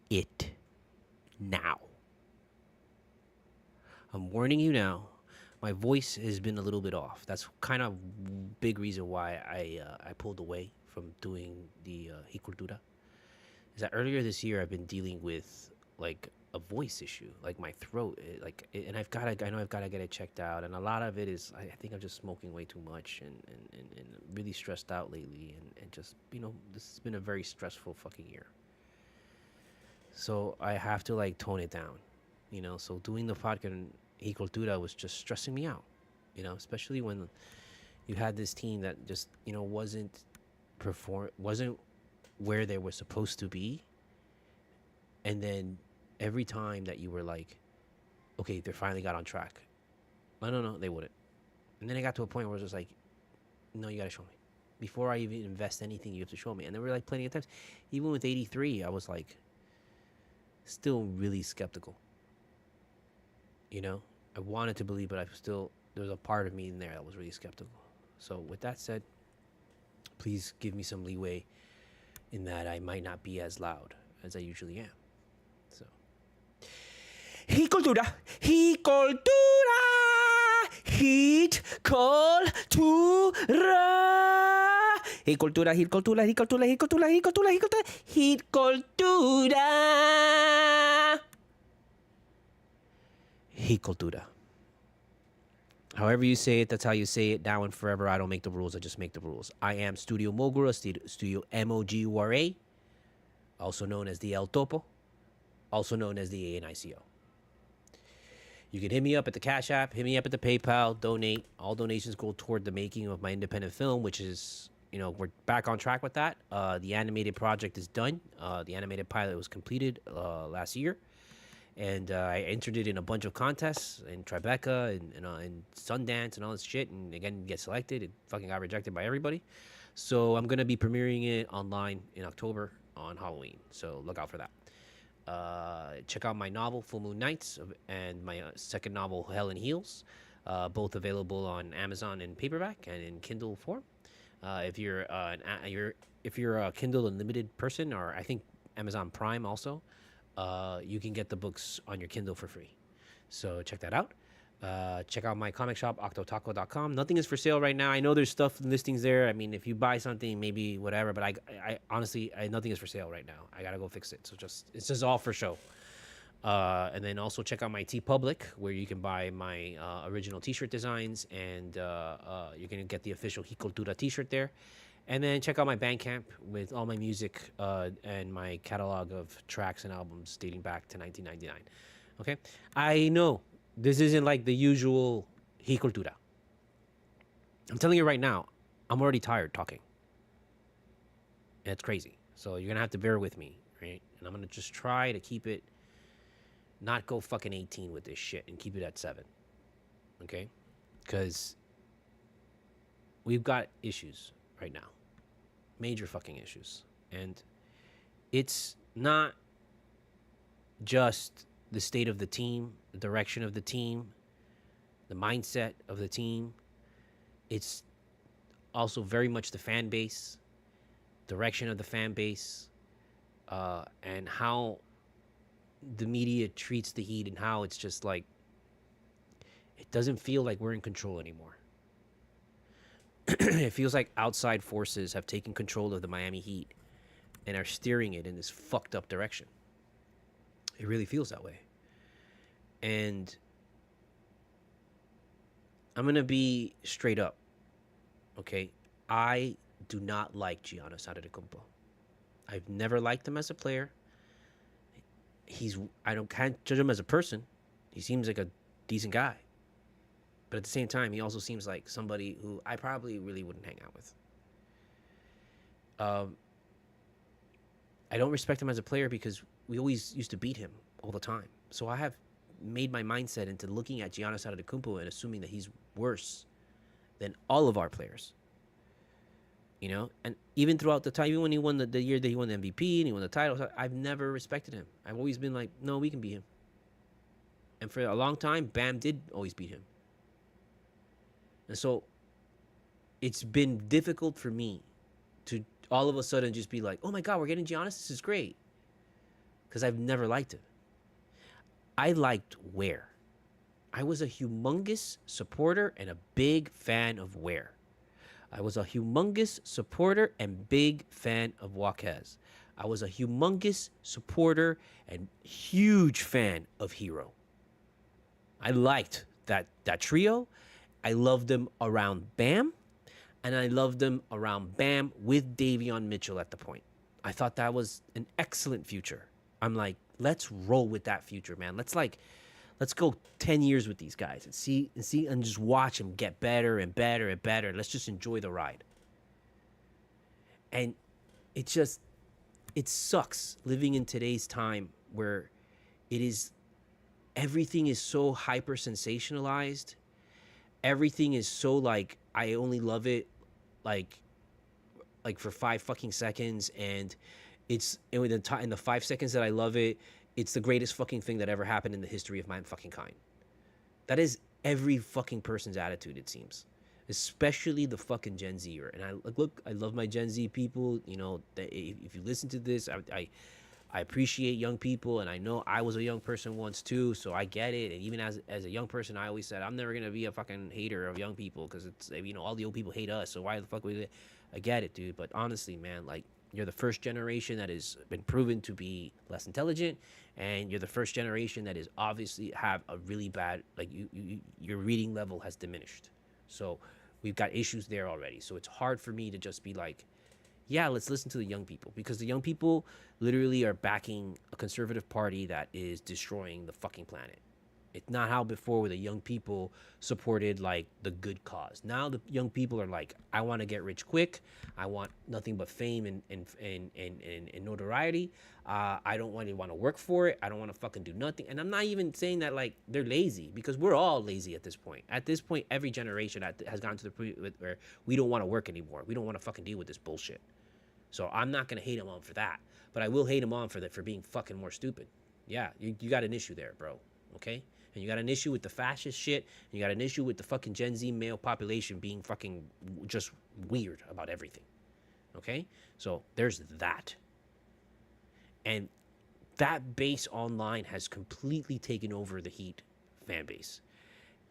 it now. I'm warning you now. My voice has been a little bit off. That's kind of big reason why I pulled away from doing the Cultura. Is that earlier this year I've been dealing with like a voice issue, like my throat, and I know I've got to get it checked out, and a lot of it is I think I'm just smoking way too much and really stressed out lately, and just this has been a very stressful fucking year. So I have to like tone it down, So doing the podcast y Cultura was just stressing me out, especially when you had this team that just wasn't where they were supposed to be, and then every time that you were like, okay, they finally got on track. Oh no, they wouldn't. And then it got to a point where it was just like, no, you gotta show me. Before I even invest anything, you have to show me. And there were like plenty of times, even with 83, I was like, still really skeptical. I wanted to believe, but there's a part of me in there that was really skeptical. So with that said, please give me some leeway in that I might not be as loud as I usually am. So, Heat Cultura, Heat Cultura, Heat Cultura, Heat Cultura, Heat Cultura, Heat Cultura, Heat Cultura, Heat Cultura, Heat Cultura, Heat Cultura, Heat Cultura. However you say it, that's how you say it. Now and forever, I don't make the rules. I just make the rules. I am Studio Mogura, Studio MOGURA, also known as the El Topo, also known as the ANICO. You can hit me up at the Cashapp, hit me up at the PayPal, donate. All donations go toward the making of my independent film, which is, we're back on track with that. The animated project is done. The animated pilot was completed last year. And I entered it in a bunch of contests in Tribeca and Sundance and all this shit. And again, get selected. It fucking got rejected by everybody. So I'm going to be premiering it online in October on Halloween. So look out for that. Check out my novel, Full Moon Nights, and my second novel, Hell in Heels. Both available on Amazon in paperback and in Kindle form. If you're a Kindle Unlimited person, or I think Amazon Prime also, you can get the books on your Kindle for free. So check that out. Check out my comic shop, OCTOTAKU.com. Nothing is for sale right now. I know there's stuff listings there. I mean, if you buy something, maybe whatever. But I honestly, nothing is for sale right now. I gotta go fix it. So it's just all for show. And then also check out my TeePublic, where you can buy my original T-shirt designs, and you're gonna get the official Heat Cultura T-shirt there. And then check out my Bandcamp with all my music and my catalog of tracks and albums dating back to 1999. Okay? I know this isn't like the usual Heat Cultura. I'm telling you right now, I'm already tired talking. And it's crazy. So you're going to have to bear with me, right? And I'm going to just try to keep it, not go fucking 18 with this shit, and keep it at 7. Okay? Because we've got issues right now. Major fucking issues. And it's not just the state of the team, the direction of the team, the mindset of the team. It's also very much the fan base, direction of the fan base, and how the media treats the Heat, and how it's just like, it doesn't feel like we're in control anymore. It feels like outside forces have taken control of the Miami Heat and are steering it in this fucked up direction. It really feels that way. And I'm going to be straight up, okay? I do not like Giannis Antetokounmpo. I've never liked him as a player. Can't judge him as a person. He seems like a decent guy. But at the same time, he also seems like somebody who I probably really wouldn't hang out with. I don't respect him as a player because we always used to beat him all the time. So I have made my mindset into looking at Giannis Antetokounmpo and assuming that he's worse than all of our players. And even throughout the time, even when he won the year that he won the MVP and he won the title, I've never respected him. I've always been like, no, we can beat him. And for a long time, Bam did always beat him. And so it's been difficult for me to all of a sudden just be like, oh my God, we're getting Giannis. This is great. because I've never liked him. I liked Ware. I was a humongous supporter and a big fan of Ware. I was a humongous supporter and big fan of Jaquez. I was a humongous supporter and huge fan of Hero. I liked that trio. I loved them around Bam, and I loved them around Bam with Davion Mitchell at the point. I thought that was an excellent future. I'm like, let's roll with that future, man. Let's go 10 years with these guys and see and just watch them get better and better and better. Let's just enjoy the ride. And it sucks living in today's time where everything is so hyper sensationalized. Everything is so like, I only love it like for 5 fucking seconds, and it's in the 5 seconds that I love it, it's the greatest fucking thing that ever happened in the history of mankind fucking kind. That is every fucking person's attitude, it seems. Especially the fucking Gen Zer. And I love my Gen Z people. You know, if you listen to this, I appreciate young people, and I know I was a young person once too, so I get it. And even as a young person, I always said I'm never gonna be a fucking hater of young people because it's, you know, all the old people hate us. So why the fuck would I get it, dude? But honestly, man, like, you're the first generation that has been proven to be less intelligent, and you're the first generation that is obviously have a really bad, like, your reading level has diminished. So we've got issues there already. So it's hard for me to just be like, yeah, let's listen to the young people, because the young people literally are backing a conservative party that is destroying the fucking planet. It's not how before where the young people supported like the good cause. Now the young people are like, I want to get rich quick. I want nothing but fame and notoriety. I don't want to work for it. I don't want to fucking do nothing. And I'm not even saying that like they're lazy, because we're all lazy at this point. At this point, every generation has gotten to the point where we don't want to work anymore. We don't want to fucking deal with this bullshit. So I'm not gonna hate them on for that, but I will hate them on for being fucking more stupid. Yeah, you got an issue there, bro. Okay. And you got an issue with the fascist shit, and you got an issue with the fucking Gen Z male population being fucking just weird about everything. Okay? So there's that. And that base online has completely taken over the Heat fan base.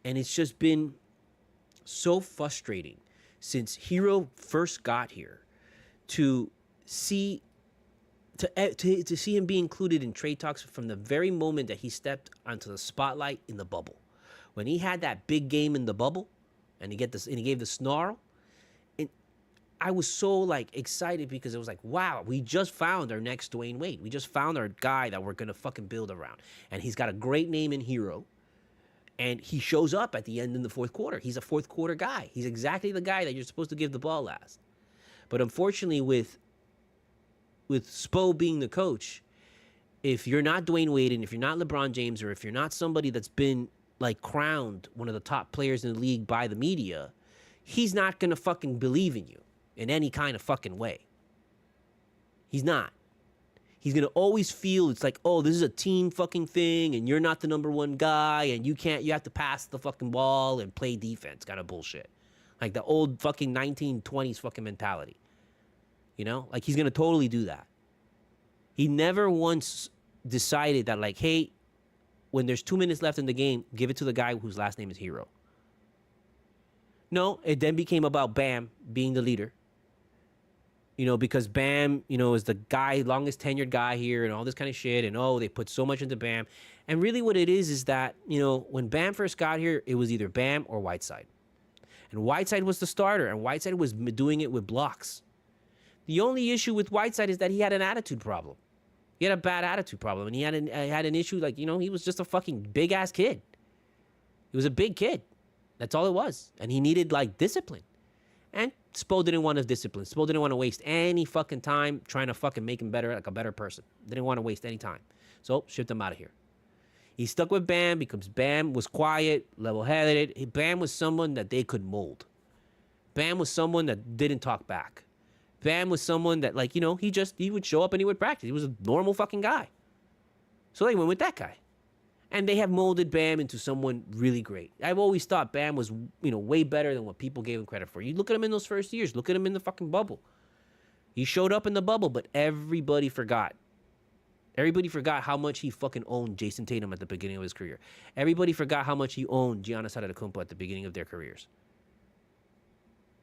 And it's just been so frustrating since Hero first got here to see him be included in trade talks from the very moment that he stepped onto the spotlight in the bubble. When he had that big game in the bubble, and he gave the snarl, and I was so like excited, because it was like, wow, we just found our next Dwayne Wade. We just found our guy that we're gonna fucking build around. And he's got a great name in Hero. And he shows up at the end in the fourth quarter. He's a fourth quarter guy. He's exactly the guy that you're supposed to give the ball last. But unfortunately, with Spo being the coach, if you're not Dwayne Wade, and if you're not LeBron James, or if you're not somebody that's been like crowned one of the top players in the league by the media, he's not gonna fucking believe in you in any kind of fucking way. He's not. He's gonna always feel it's like, oh, this is a team fucking thing, and you're not the number one guy, and you have to pass the fucking ball and play defense kind of bullshit. Like the old fucking 1920s fucking mentality. You know, like he's going to totally do that. He never once decided that, like, hey, when there's 2 minutes left in the game, give it to the guy whose last name is Hero. No, it then became about Bam being the leader. You know, because Bam, you know, is the guy, longest tenured guy here and all this kind of shit. And, oh, they put so much into Bam. And really what it is that, you know, when Bam first got here, it was either Bam or Whiteside. And Whiteside was the starter, and Whiteside was doing it with blocks. The only issue with Whiteside is that he had an attitude problem. He had a bad attitude problem, and he had an issue, like, you know, he was just a fucking big-ass kid. He was a big kid. That's all it was. And he needed, like, discipline. And Spo didn't want to discipline. Spo didn't want to waste any fucking time trying to fucking make him better, like a better person. Didn't want to waste any time. So, shipped him out of here. He stuck with Bam because Bam was quiet, level-headed. Bam was someone that they could mold. Bam was someone that didn't talk back. Bam was someone that, like, you know, he would show up and he would practice. He was a normal fucking guy. So they went with that guy. And they have molded Bam into someone really great. I've always thought Bam was, you know, way better than what people gave him credit for. You look at him in those first years. Look at him in the fucking bubble. He showed up in the bubble, but everybody forgot. Everybody forgot how much he fucking owned Jason Tatum at the beginning of his career. Everybody forgot how much he owned Giannis Antetokounmpo at the beginning of their careers.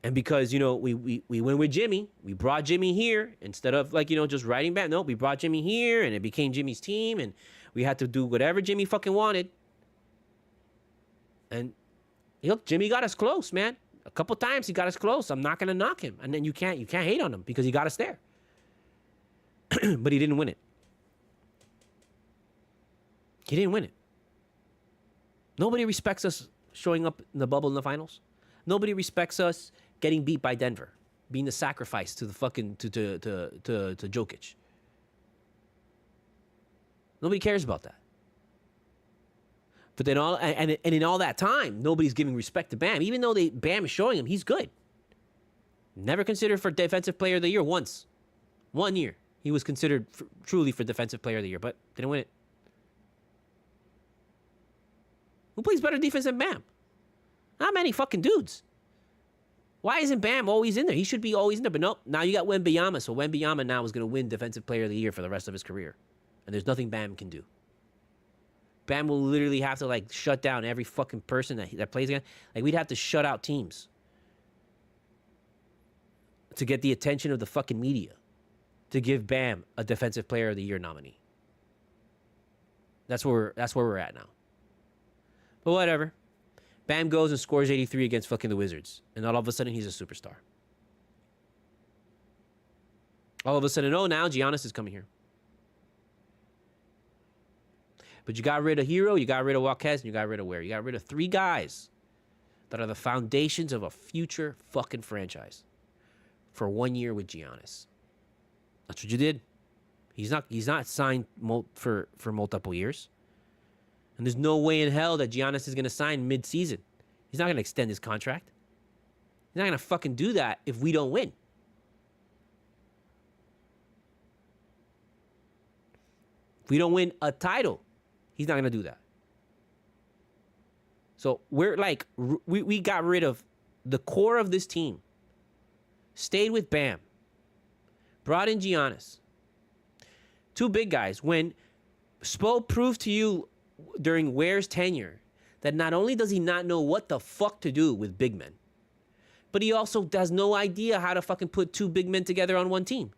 And because, you know, we went with Jimmy, we brought Jimmy here instead of, like, you know, just riding back. No, we brought Jimmy here and it became Jimmy's team and we had to do whatever Jimmy fucking wanted. And look, Jimmy got us close, man. A couple times he got us close. I'm not gonna knock him. And then you can't hate on him because he got us there. But he didn't win it. He didn't win it. Nobody respects us showing up in the bubble in the finals. Nobody respects us getting beat by Denver, being the sacrifice to the fucking to Jokic. Nobody cares about that. But then in all that time, nobody's giving respect to Bam, even though Bam is showing him he's good. Never considered for Defensive Player of the Year once. 1 year he was considered truly for Defensive Player of the Year, but didn't win it. Who plays better defense than Bam? Not many fucking dudes. Why isn't Bam always in there? He should be always in there. But nope, now you got Wembanyama. So Wembanyama now is going to win Defensive Player of the Year for the rest of his career. And there's nothing Bam can do. Bam will literally have to, like, shut down every fucking person that plays again. Like, we'd have to shut out teams to get the attention of the fucking media to give Bam a Defensive Player of the Year nominee. That's where we're at now. But whatever. Bam goes and scores 83 against fucking the Wizards. And all of a sudden, he's a superstar. All of a sudden, oh, now Giannis is coming here. But you got rid of Hero, you got rid of Walquez, and you got rid of Ware. You got rid of 3 guys that are the foundations of a future fucking franchise for 1 year with Giannis. That's what you did. He's not signed for multiple years. And there's no way in hell that Giannis is going to sign mid-season. He's not going to extend his contract. He's not going to fucking do that if we don't win. If we don't win a title, he's not going to do that. So we're like, we got rid of the core of this team. Stayed with Bam. Brought in Giannis. 2 big guys. When Spo proved to you during Ware's tenure that not only does he not know what the fuck to do with big men, but he also has no idea how to fucking put 2 big men together on one team.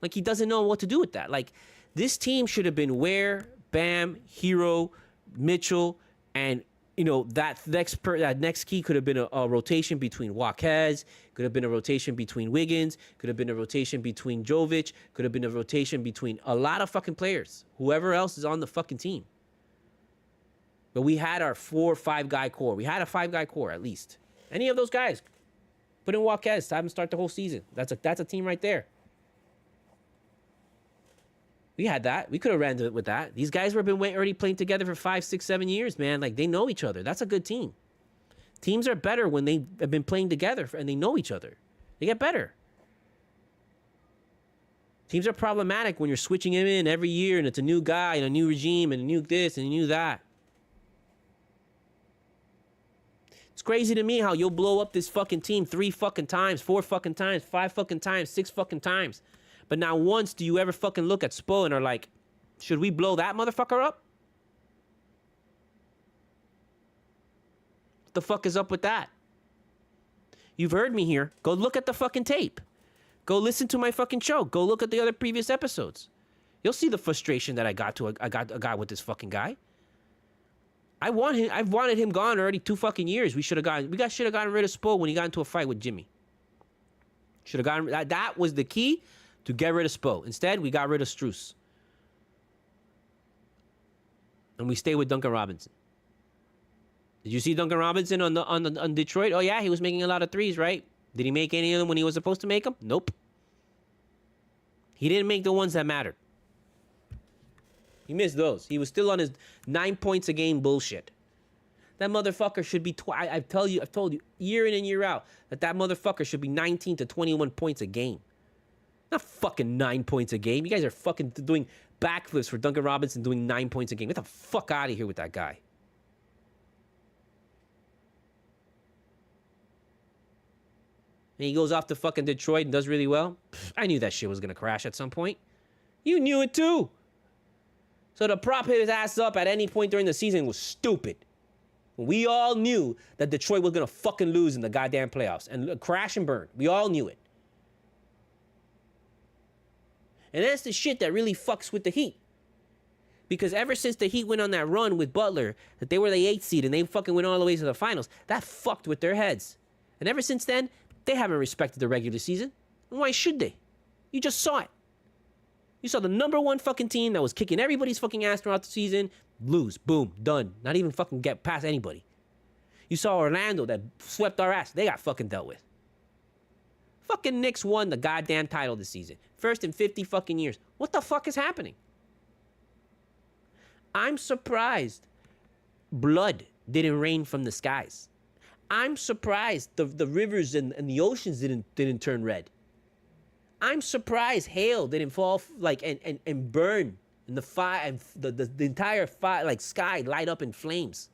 Like, he doesn't know what to do with that. Like, this team should have been Ware, Bam, Hero, Mitchell, and, you know, that next key could have been a rotation between Walquez, could have been a rotation between Wiggins, could have been a rotation between Jovic, could have been a rotation between a lot of fucking players, whoever else is on the fucking team. But we had our 4 or 5 guy core. We had a 5 guy core at least. Any of those guys, put in Walquez, have him start the whole season. That's a team right there. We had that. We could have ran with that. These guys have been already playing together for 5, 6, 7 years, man. Like, they know each other. That's a good team. Teams are better when they have been playing together and they know each other. They get better. Teams are problematic when you're switching him in every year and it's a new guy and a new regime and a new this and a new that. It's crazy to me how you'll blow up this fucking team 3 fucking times, 4 fucking times, 5 fucking times, 6 fucking times. But not once do you ever fucking look at Spo and are like, should we blow that motherfucker up? What the fuck is up with that? You've heard me here. Go look at the fucking tape. Go listen to my fucking show. Go look at the other previous episodes. You'll see the frustration that I got with this fucking guy. I've wanted him gone already 2 fucking years. We should have gotten rid of Spo when he got into a fight with Jimmy. Should have gotten that was the key to get rid of Spo. Instead, we got rid of Strus. And we stayed with Duncan Robinson. Did you see Duncan Robinson on Detroit? Oh yeah, he was making a lot of threes, right? Did he make any of them when he was supposed to make them? Nope. He didn't make the ones that mattered. He missed those. He was still on his 9 points a game bullshit. That motherfucker should be, I've told you year in and year out that motherfucker should be 19 to 21 points a game. Not fucking 9 points a game. You guys are fucking doing backflips for Duncan Robinson doing 9 points a game. Get the fuck out of here with that guy. And he goes off to fucking Detroit and does really well. I knew that shit was going to crash at some point. You knew it too. So to prop his ass up at any point during the season was stupid. We all knew that Detroit was gonna fucking lose in the goddamn playoffs and crash and burn. We all knew it. And that's the shit that really fucks with the Heat. Because ever since the Heat went on that run with Butler, that they were the 8th seed and they fucking went all the way to the finals, that fucked with their heads. And ever since then, they haven't respected the regular season. And why should they? You just saw it. You saw the #1 fucking team that was kicking everybody's fucking ass throughout the season lose. Boom. Done. Not even fucking get past anybody. You saw Orlando that swept our ass. They got fucking dealt with. Fucking Knicks won the goddamn title this season. First in 50 fucking years. What the fuck is happening? I'm surprised blood didn't rain from the skies. I'm surprised the rivers and the oceans didn't turn red. I'm surprised hail didn't fall and burn in the fire and the entire fire like sky light up in flames.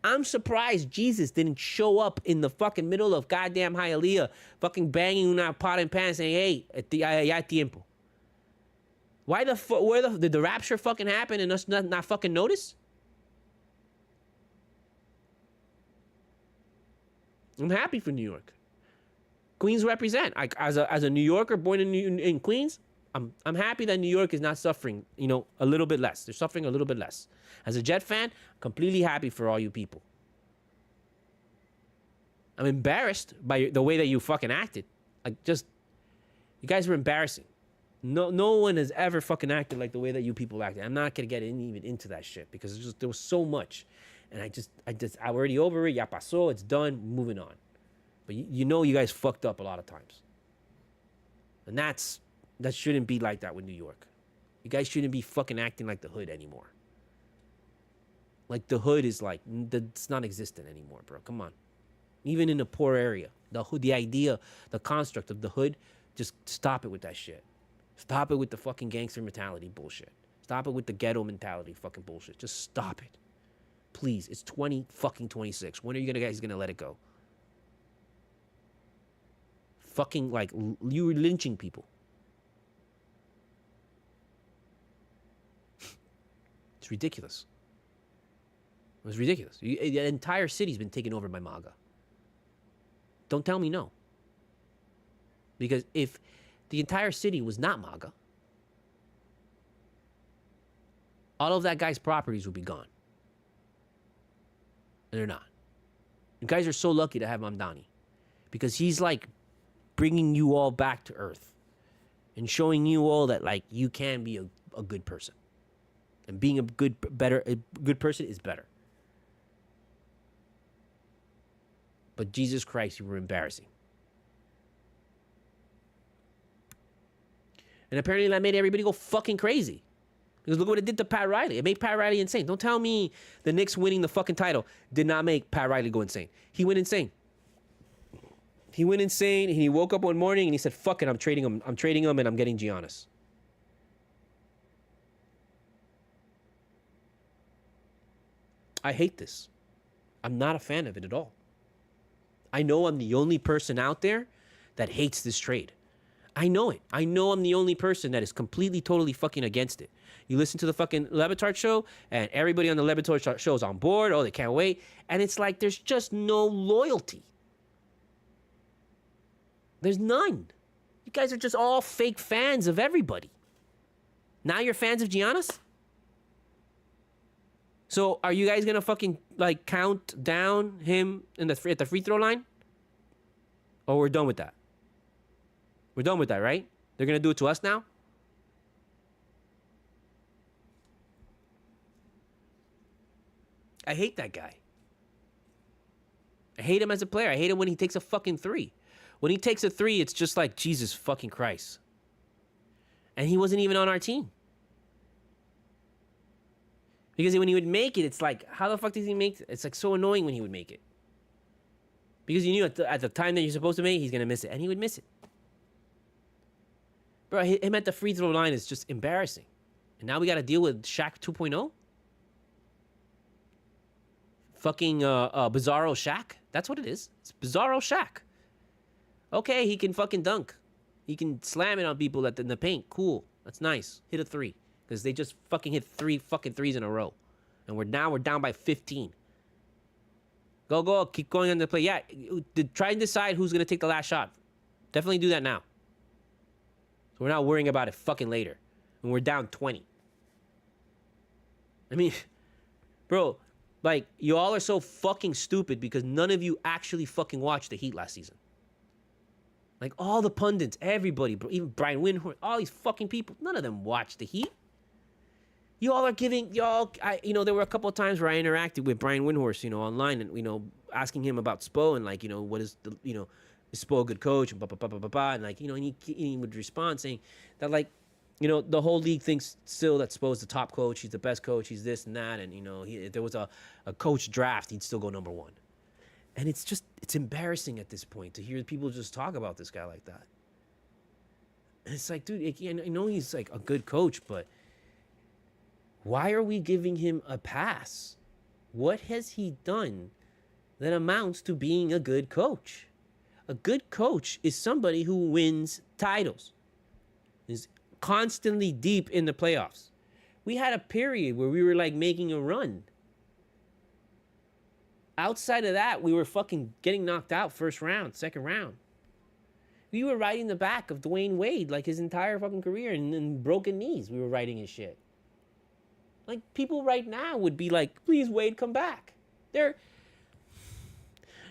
I'm surprised Jesus didn't show up in the fucking middle of goddamn Hialeah, fucking banging una pot and pan saying, "Hey, ya tiempo." Why did the rapture fucking happen and us not fucking notice? I'm happy for New York. Queens represent. As a New Yorker born in Queens, I'm happy that New York is not suffering, a little bit less. They're suffering a little bit less. As a Jet fan, completely happy for all you people. I'm embarrassed by the way that you fucking acted. You guys were embarrassing. No one has ever fucking acted like the way that you people acted. I'm not gonna get even into that shit because there was so much, and I'm already over it. Ya pasó. It's done. Moving on. But you guys fucked up a lot of times, and that shouldn't be like that with New York. You guys shouldn't be fucking acting like the hood anymore. Like the hood is it's not existent anymore, bro. Come on. Even in a poor area, the hood, the idea, the construct of the hood, just stop it with that shit. Stop it with the fucking gangster mentality bullshit. Stop it with the ghetto mentality fucking bullshit. Just stop it. Please. It's 2026. When are you guys gonna let it go? Fucking you were lynching people. It's ridiculous. It was ridiculous. The entire city's been taken over by MAGA. Don't tell me no. Because if the entire city was not MAGA, all of that guy's properties would be gone. And they're not. You guys are so lucky to have Mamdani. Because he's bringing you all back to earth. And showing you all that you can be a good person. And being a good person is better. But Jesus Christ, you were embarrassing. And apparently that made everybody go fucking crazy. Because look what it did to Pat Riley. It made Pat Riley insane. Don't tell me the Knicks winning the fucking title did not make Pat Riley go insane. He went insane. He went insane, and he woke up one morning and he said, "Fuck it, I'm trading him. I'm trading him, and I'm getting Giannis." I hate this. I'm not a fan of it at all. I know I'm the only person out there that hates this trade. I know it. I know I'm the only person that is completely, totally fucking against it. You listen to the fucking Levitard show, and everybody on the Levitard show is on board. Oh, they can't wait. And it's there's just no loyalty. There's none. You guys are just all fake fans of everybody. Now you're fans of Giannis? So are you guys gonna fucking count down him at the free throw line? Or we're done with that? We're done with that, right? They're gonna do it to us now? I hate that guy. I hate him as a player. I hate him when he takes a fucking three. When he takes a three, it's just Jesus fucking Christ. And he wasn't even on our team. Because when he would make it, it's how the fuck does he make it? It's so annoying when he would make it. Because you knew at the time that you're supposed to make it, he's going to miss it. And he would miss it. Bro, him at the free throw line is just embarrassing. And now we got to deal with Shaq 2.0? Fucking Bizarro Shaq? That's what it is. It's Bizarro Shaq. Okay, he can fucking dunk. He can slam it on people in the paint. Cool. That's nice. Hit a three. Because they just fucking hit 3 fucking threes in a row. And we're down by 15. Go. Keep going on the play. Yeah, try and decide who's going to take the last shot. Definitely do that now. So we're not worrying about it fucking later. And we're down 20. I mean, bro, like, you all are so fucking stupid because none of you actually fucking watched the Heat last season. Like, all the pundits, everybody, bro, even Brian Windhorst, all these fucking people, none of them watched the Heat. You all are giving, there were a couple of times where I interacted with Brian Windhorst, online and, asking him about Spo and, like, what is the, is Spo a good coach and blah, blah, blah, blah, blah, blah. And, like, and he would respond saying that, like, the whole league thinks still that Spo's the top coach. He's the best coach. He's this and that. And, if there was a coach draft, he'd still go number one. And it's embarrassing at this point to hear people just talk about this guy like that. And it's like, dude, I know he's, like, a good coach, but why are we giving him a pass? What has he done that amounts to being a good coach? A good coach is somebody who wins titles, is constantly deep in the playoffs. We had a period where we were like making a run. Outside of that, we were fucking getting knocked out first round, second round. We were riding the back of Dwayne Wade like his entire fucking career and broken knees. We were riding his shit. Like, people right now would be like, please, Wade, come back.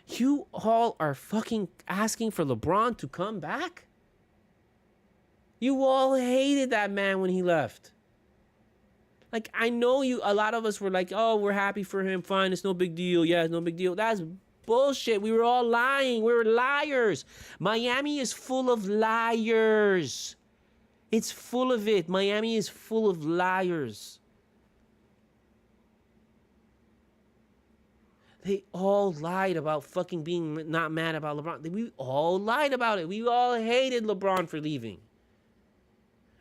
You all are fucking asking for LeBron to come back? You all hated that man when he left. Like, I know a lot of us were like, oh, we're happy for him. Fine, it's no big deal. Yeah, it's no big deal. That's bullshit. We were all lying. We were liars. Miami is full of liars. It's full of it. Miami is full of liars. They all lied about fucking being not mad about LeBron. We all lied about it. We all hated LeBron for leaving.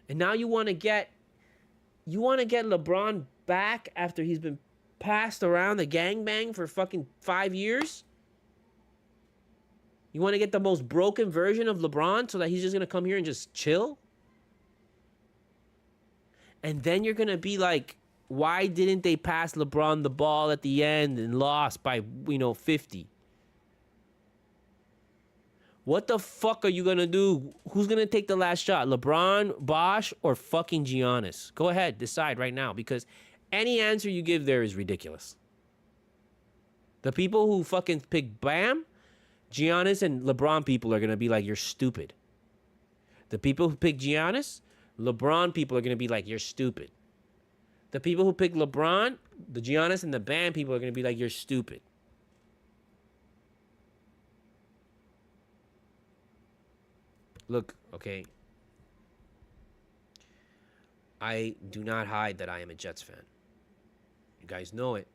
And now you want to get LeBron back after he's been passed around the gangbang for fucking 5 years? You want to get the most broken version of LeBron so that he's just going to come here and just chill? And then you're going to be like, why didn't they pass LeBron the ball at the end and lost by, 50? What the fuck are you going to do? Who's going to take the last shot? LeBron, Bosh, or fucking Giannis? Go ahead, decide right now, because any answer you give there is ridiculous. The people who fucking pick Bam, Giannis, and LeBron people are going to be like, you're stupid. The people who pick Giannis, LeBron people are going to be like, you're stupid. The people who pick LeBron, the Giannis, and the Bam people are going to be like, you're stupid. Look, okay. I do not hide that I am a Jets fan. You guys know it.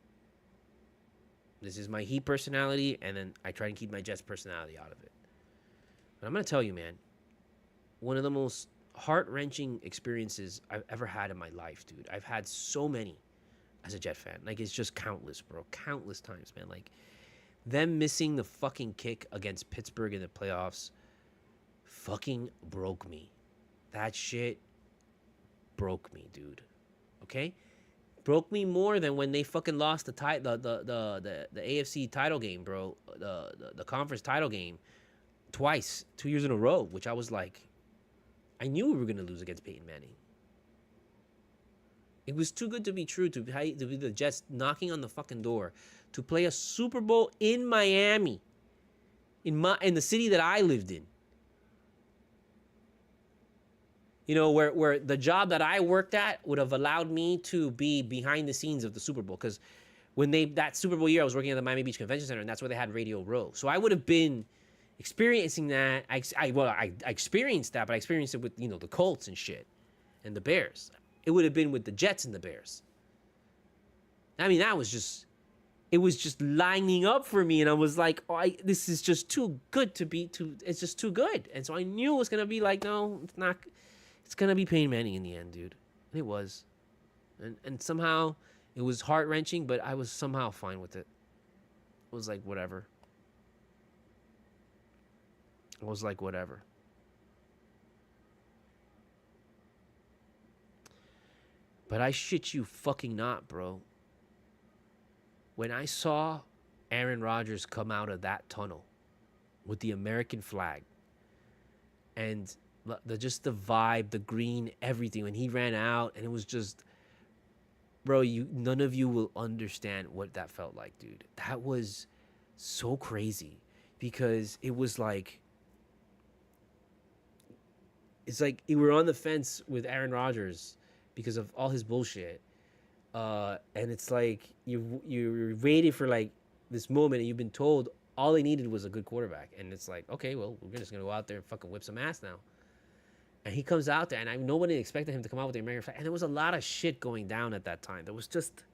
This is my Heat personality, and then I try to keep my Jets personality out of it. But I'm going to tell you, man, one of the most heart-wrenching experiences I've ever had in my life, dude. I've had so many as a Jet fan. Like, it's just countless, bro. Countless times, man. Like, them missing the fucking kick against Pittsburgh in the playoffs fucking broke me. That shit broke me, dude. Okay? Broke me more than when they fucking lost the AFC title game, bro. The conference title game twice, 2 years in a row, which I was like, I knew we were going to lose against Peyton Manning. It was too good to be true to be the Jets knocking on the fucking door to play a Super Bowl in Miami, in the city that I lived in. Where the job that I worked at would have allowed me to be behind the scenes of the Super Bowl. Because when that Super Bowl year, I was working at the Miami Beach Convention Center, and that's where they had Radio Row. So I would have been experiencing that. I experienced that, but I experienced it with, the Colts and shit and the Bears. It would have been with the Jets and the Bears. I mean, it was just lining up for me, and I was like, this is just too good it's just too good. And so I knew it was going to be like, no, it's not. It's going to be Peyton Manning in the end, dude. And it was. And somehow it was heart-wrenching, but I was somehow fine with it. It was like, whatever. But I shit you fucking not, bro. When I saw Aaron Rodgers come out of that tunnel with the American flag and just the vibe, the green, everything, when he ran out, and it was just, bro, none of you will understand what that felt like, dude. That was so crazy because it was like, it's like you were on the fence with Aaron Rodgers because of all his bullshit. And it's like you're waiting for like this moment, and you've been told all they needed was a good quarterback, and it's like, okay, well, we're just gonna go out there and fucking whip some ass now. And he comes out there, and nobody expected him to come out with the American flag, and there was a lot of shit going down at that time. There was just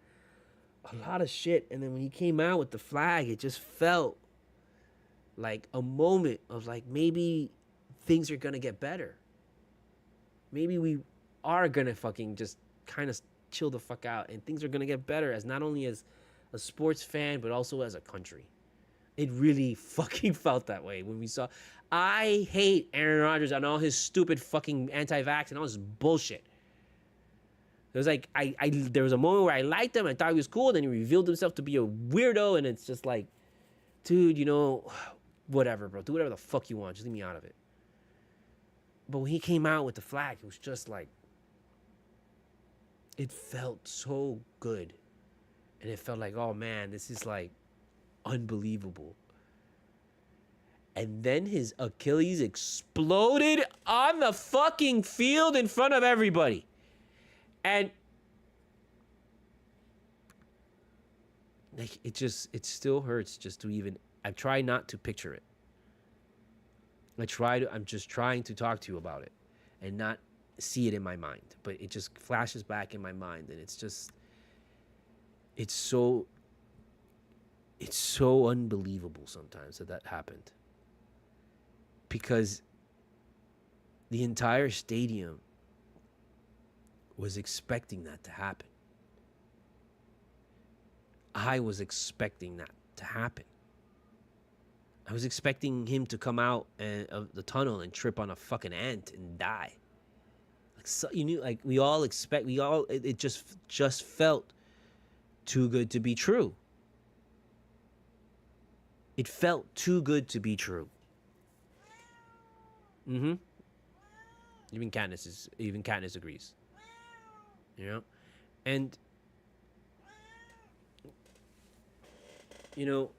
a lot of shit, and then when he came out with the flag, it just felt like a moment of like maybe things are gonna get better. Maybe we are gonna fucking just kind of chill the fuck out, and things are gonna get better as not only as a sports fan but also as a country. It really fucking felt that way when we saw. I hate Aaron Rodgers and all his stupid fucking anti-vax and all this bullshit. It was like there was a moment where I liked him, I thought he was cool, then he revealed himself to be a weirdo, and it's just like, dude, you know, whatever, bro, do whatever the fuck you want, just leave me out of it. But when he came out with the flag, it was just like, it felt so good. And it felt like, oh man, this is like unbelievable. And then his Achilles exploded on the fucking field in front of everybody. And like, it still hurts just to even, I've tried not to picture it. I'm just trying to talk to you about it and not see it in my mind, but it just flashes back in my mind, and it's so unbelievable sometimes that happened, because the entire stadium was expecting that to happen. I was expecting that to happen. I was expecting him to come out of the tunnel and trip on a fucking ant and die. Like, so, you knew, like, it just felt too good to be true. It felt too good to be true. Mm-hmm. Even Katniss agrees. You know? And, you know,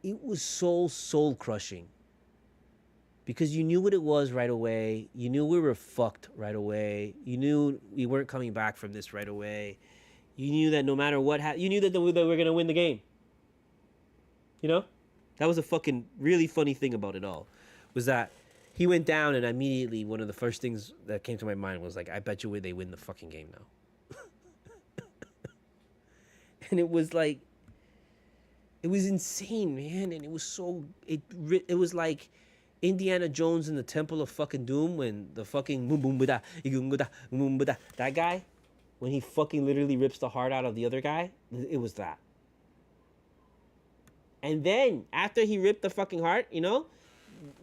it was so soul-crushing. Because you knew what it was right away. You knew we were fucked right away. You knew we weren't coming back from this right away. You knew that no matter what happened, you knew that we were going to win the game. You know? That was a fucking really funny thing about it all. Was that he went down, and immediately one of the first things that came to my mind was like, I bet you they win the fucking game now. And it was like, it was insane, man. And it was so, it was like Indiana Jones in the Temple of fucking Doom, when the fucking that guy, when he fucking literally rips the heart out of the other guy, it was that. And then after he ripped the fucking heart, you know,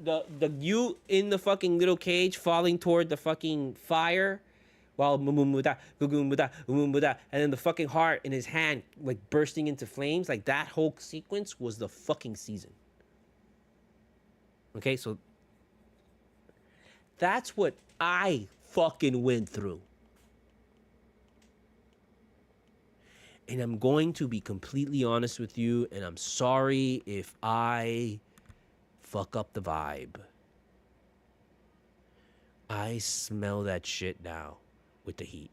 the you in the fucking little cage falling toward the fucking fire, while and then the fucking heart in his hand like bursting into flames, like that whole sequence was the fucking season. Okay, so that's what I fucking went through. And I'm going to be completely honest with you, and I'm sorry if I fuck up the vibe. I smell that shit now with the heat.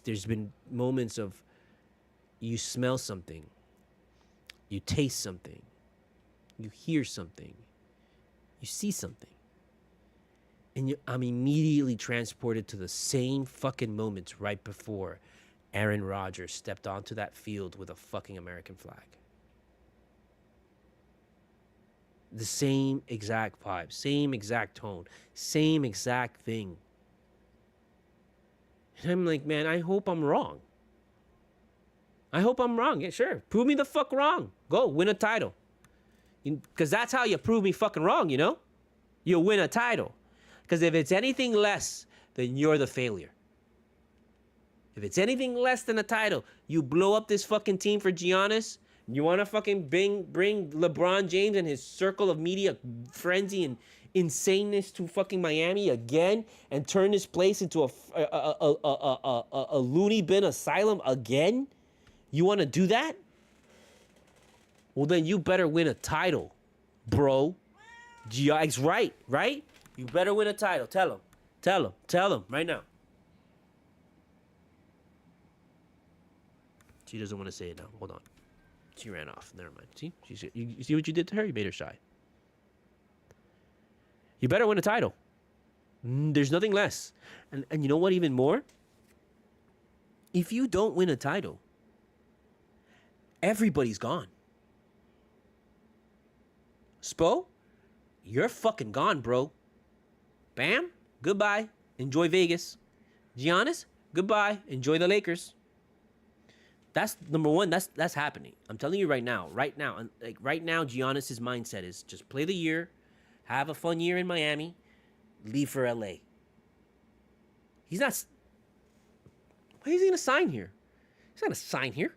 There's been moments of you smell something, you taste something, you hear something, you see something, and I'm immediately transported to the same fucking moments right before Aaron Rodgers stepped onto that field with a fucking American flag. The same exact vibe, same exact tone, same exact thing. And I'm like, man, I hope I'm wrong. I hope I'm wrong. Yeah, sure. Prove me the fuck wrong. Go, win a title. Because that's how you prove me fucking wrong, you know? You win a title. Because if it's anything less, then you're the failure. If it's anything less than a title, you blow up this fucking team for Giannis. You want to fucking bring LeBron James and his circle of media frenzy and insaneness to fucking Miami again and turn this place into a loony bin asylum again? You want to do that? Well, then you better win a title, bro. G.I.'s right? You better win a title. Tell him right now. She doesn't want to say it now. Hold on. She ran off. Never mind. See? You see what you did to her? You made her shy. You better win a title. There's nothing less. And you know what even more? If you don't win a title, everybody's gone. Spo, you're fucking gone, bro. Bam, goodbye. Enjoy Vegas. Giannis, goodbye. Enjoy the Lakers. That's number one. That's happening. I'm telling you right now. Right now, Giannis's mindset is just play the year, have a fun year in Miami, leave for LA. He's not. Why is he gonna sign here? He's not gonna sign here.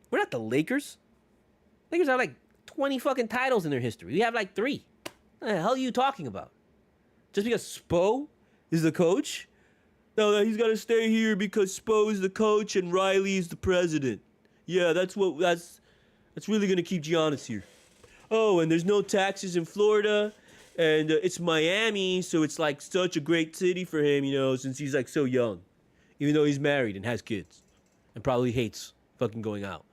We're not the Lakers. Lakers have like 20 fucking titles in their history. We have like 3. What the hell are you talking about? Just because Spo is the coach? No, he's got to stay here because Spo is the coach and Riley is the president. Yeah, that's really going to keep Giannis here. Oh, and there's no taxes in Florida, and it's Miami, so it's like such a great city for him, you know, since he's like so young. Even though he's married and has kids and probably hates fucking going out.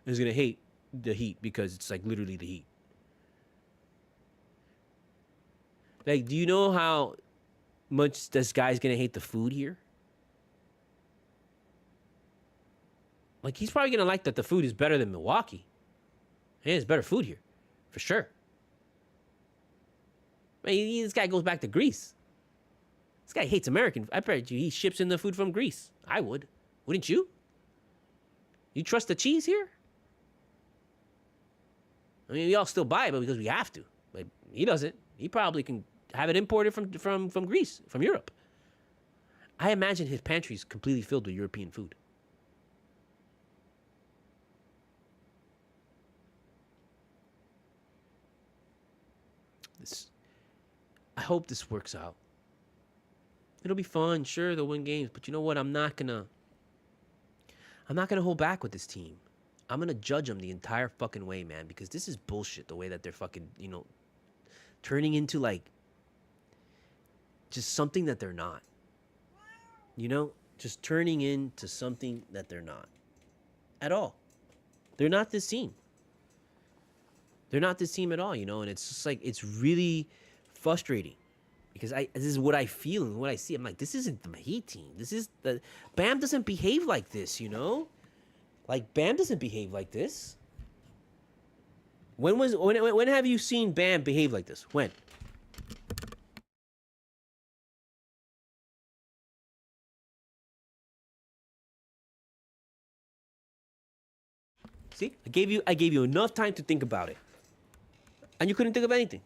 And he's going to hate the heat because it's like literally the heat. Like, do you know how much this guy's gonna hate the food here? Like, he's probably gonna like that the food is better than Milwaukee. Hey, it's better food here, for sure. I mean, this guy goes back to Greece. This guy hates American. I bet you he ships in the food from Greece. I would. Wouldn't you? You trust the cheese here? I mean, we all still buy it, but because we have to. But he doesn't. He probably can have it imported from Greece, from Europe. I imagine his pantry is completely filled with European food. I hope this works out. It'll be fun, sure, they'll win games, but you know what? I'm not gonna hold back with this team. I'm gonna judge them the entire fucking way, man, because this is bullshit. The way that they're fucking, you know, turning into like just something that they're not. You know, just turning into something that they're not at all. They're not this team. They're not this team at all, you know, and it's just like, it's really frustrating because this is what I feel and what I see. I'm like, this isn't the Heat team. This is the Bam doesn't behave like this, you know? Like, Bam doesn't behave like this. When have you seen Bam behave like this? When? See? I gave you enough time to think about it. And you couldn't think of anything.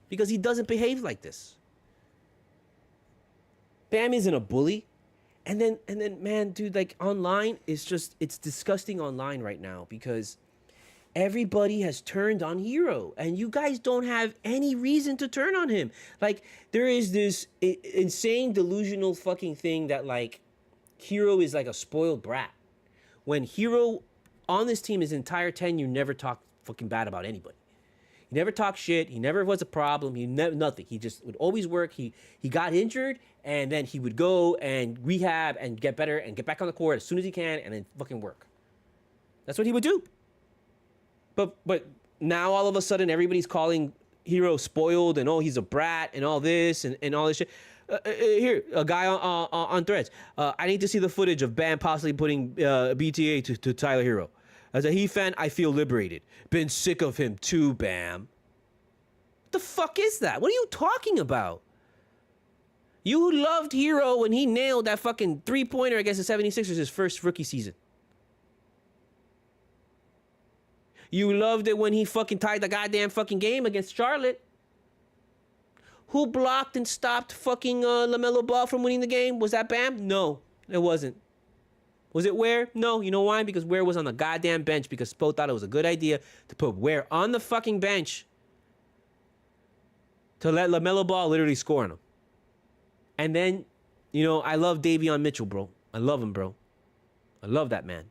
Because he doesn't behave like this. Bam isn't a bully. And then, man, dude, like, online, it's disgusting online right now because everybody has turned on Hero, and you guys don't have any reason to turn on him. Like, there is this insane delusional fucking thing that, like, Hero is like a spoiled brat. When Hero on this team his entire tenure never talked fucking bad about anybody. He never talked shit. He never was a problem. He never nothing. He just would always work. He got injured, and then he would go and rehab and get better and get back on the court as soon as he can, and then fucking work. That's what he would do. But now all of a sudden everybody's calling Hero spoiled and he's a brat and all this and all this shit. Here, a guy on Threads. I need to see the footage of Bam possibly putting BTA to Tyler Hero. As a Heat fan, I feel liberated. Been sick of him too, Bam. What the fuck is that? What are you talking about? You loved Hero when he nailed that fucking three-pointer against the 76ers his first rookie season. You loved it when he fucking tied the goddamn fucking game against Charlotte. Who blocked and stopped fucking LaMelo Ball from winning the game? Was that Bam? No, it wasn't. Was it Ware? No. You know why? Because Ware was on the goddamn bench because Spo thought it was a good idea to put Ware on the fucking bench to let LaMelo Ball literally score on him. And then, you know, I love Davion Mitchell, bro. I love him, bro. I love that man.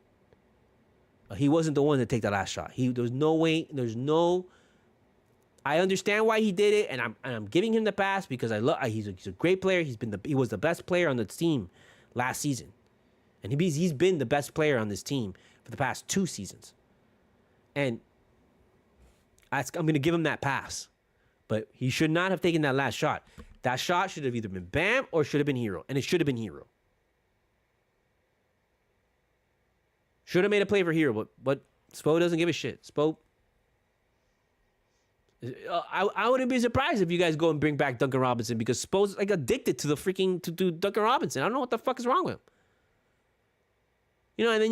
He wasn't the one to take that last shot. There's no way. There's no. I understand why he did it, and I'm giving him the pass because he's a great player. He was the best player on the team last season, and he's been the best player on this team for the past 2 seasons. And I'm gonna give him that pass, but he should not have taken that last shot. That shot should have either been Bam or should have been Hero, and it should have been Hero. Should have made a play for Hero, but Spo doesn't give a shit. Spo. I wouldn't be surprised if you guys go and bring back Duncan Robinson because Spo's like addicted to the freaking to Duncan Robinson. I don't know what the fuck is wrong with him. You know, and then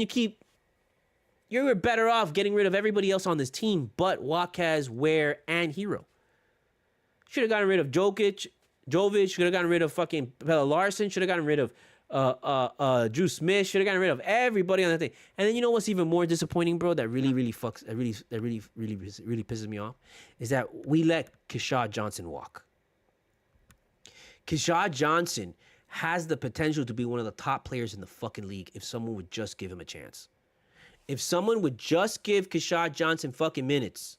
you're better off getting rid of everybody else on this team but Waquez, Ware, and Hero. Should have gotten rid of Jovic. Should have gotten rid of fucking Pelle Larson. Should have gotten rid of Drew Smith. Should have gotten rid of everybody on that thing. And then you know what's even more disappointing, bro? That really pisses me off is that we let Cashapp Johnson walk. Cashapp Johnson has the potential to be one of the top players in the fucking league if someone would just give him a chance. If someone would just give Cashapp Johnson fucking minutes,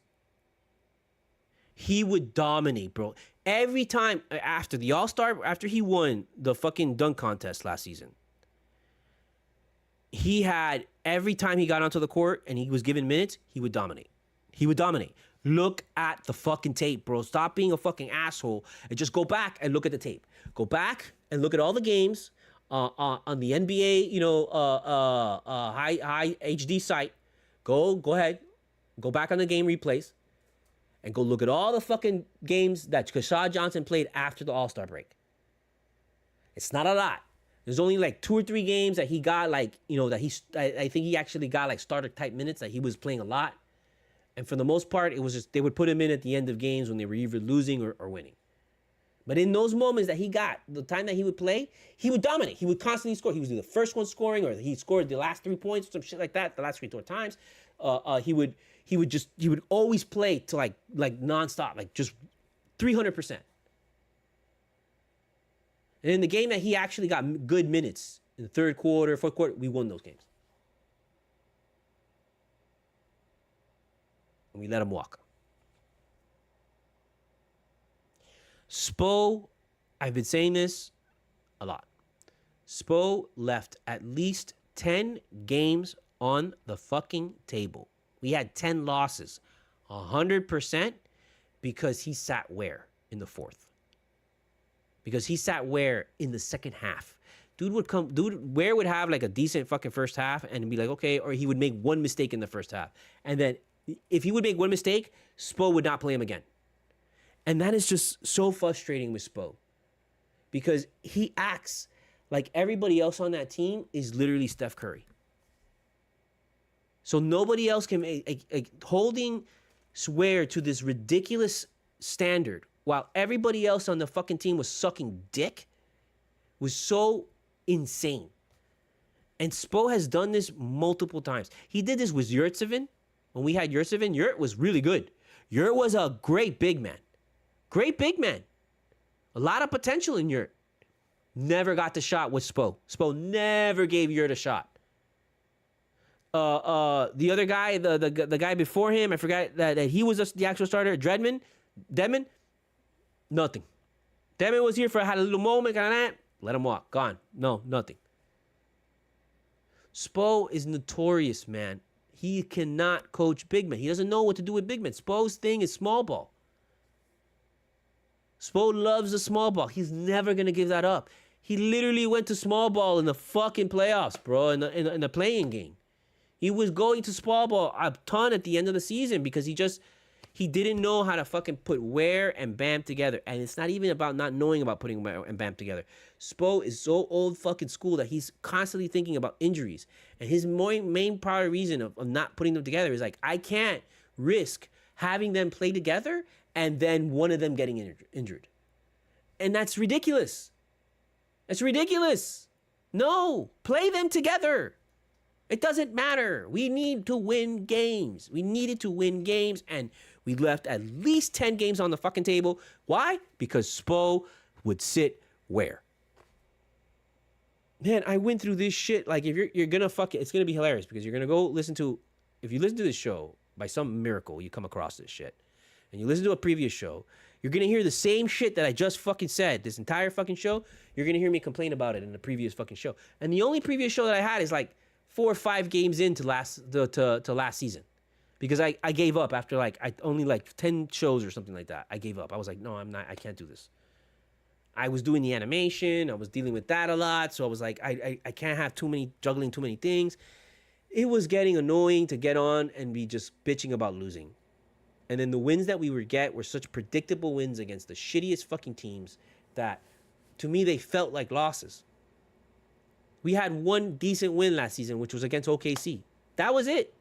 he would dominate, bro. Every time after the All-Star, after he won the fucking dunk contest last season, every time he got onto the court and he was given minutes, he would dominate. He would dominate. Look at the fucking tape, bro. Stop being a fucking asshole and just go back and look at the tape. Go back and look at all the games on the NBA, high HD site. Go ahead. Go back on the game replays. And go look at all the fucking games that Cashapp Johnson played after the All-Star break. It's not a lot. There's only like 2 or 3 games that he got I think he actually got like starter type minutes that he was playing a lot. And for the most part, it was just, they would put him in at the end of games when they were either losing or winning. But in those moments that he got, the time that he would play, he would dominate. He would constantly score. He was the first one scoring, or he scored the last 3 points, some shit like that, the last 3 or 4 times. He would always play to like nonstop, like just 300%. And in the game that he actually got good minutes in the third quarter, fourth quarter, we won those games. And we let him walk. Spo, I've been saying this a lot. Spo left at least 10 games on the fucking table. We had 10 losses, 100%, because he sat Ware in the fourth. Because he sat Ware in the second half. Ware would have like a decent fucking first half and be like, okay, or he would make one mistake in the first half. And then if he would make one mistake, Spo would not play him again. And that is just so frustrating with Spo. Because he acts like everybody else on that team is literally Steph Curry. So nobody else can holding Ware to this ridiculous standard while everybody else on the fucking team was sucking dick was so insane. And Spo has done this multiple times. He did this with Yurtseven. When we had Yurtseven, Yurt was really good. Yurt was a great big man. Great big man. A lot of potential in Yurt. Never got the shot with Spo. Spo never gave Yurt a shot. The other guy, the guy before him, I forgot that he was the actual starter. Dedmon, nothing. Dedmon was here had a little moment, kind of that. Let him walk. Gone. No, nothing. Spo is notorious, man. He cannot coach big men. He doesn't know what to do with big men. Spo's thing is small ball. Spo loves the small ball. He's never gonna give that up. He literally went to small ball in the fucking playoffs, bro. In the playing game. He was going to small ball a ton at the end of the season because he didn't know how to fucking put Ware and Bam together. And it's not even about not knowing about putting Ware and Bam together. Spo is so old fucking school that he's constantly thinking about injuries. And his main primary reason of not putting them together is like, I can't risk having them play together and then one of them getting injured. And that's ridiculous. That's ridiculous. No, play them together. It doesn't matter. We need to win games. We needed to win games, and we left at least 10 games on the fucking table. Why? Because Spo would sit where? Man, I went through this shit. Like, if you're gonna fuck it, it's gonna be hilarious because you're gonna go listen to, if you listen to this show, by some miracle, you come across this shit, and you listen to a previous show, you're gonna hear the same shit that I just fucking said this entire fucking show. You're gonna hear me complain about it in the previous fucking show. And the only previous show that I had is like 4 or 5 games into last season, because I gave up after like only like 10 shows or something like that. I gave up. I was like, no, I can't do this. I was doing the animation. I was dealing with that a lot. So I was like, I can't have juggling too many things. It was getting annoying to get on and be just bitching about losing. And then the wins that we would get were such predictable wins against the shittiest fucking teams that, to me, they felt like losses. We had one decent win last season, which was against OKC. That was it.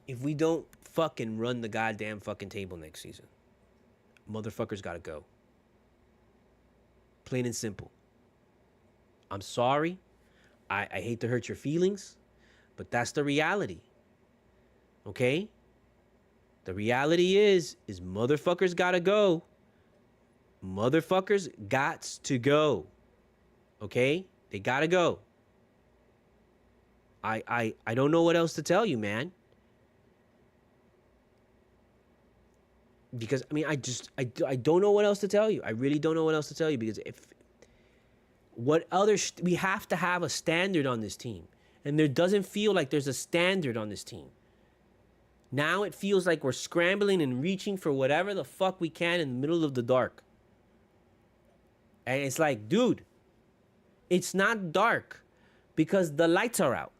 If we don't fucking run the goddamn fucking table next season, motherfuckers gotta go. Plain and simple. I'm sorry. I hate to hurt your feelings, but that's the reality. Okay? The reality is motherfuckers gotta go. Motherfuckers gots to go. Okay? They gotta go. I don't know what else to tell you, man. Because, I mean, I don't know what else to tell you. I really don't know what else to tell you, because we have to have a standard on this team. And there doesn't feel like there's a standard on this team. Now it feels like we're scrambling and reaching for whatever the fuck we can in the middle of the dark. And it's like, dude, it's not dark because the lights are out.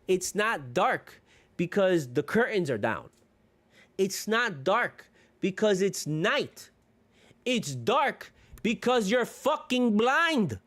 It's not dark because the curtains are down. It's not dark because it's night. It's dark because you're fucking blind.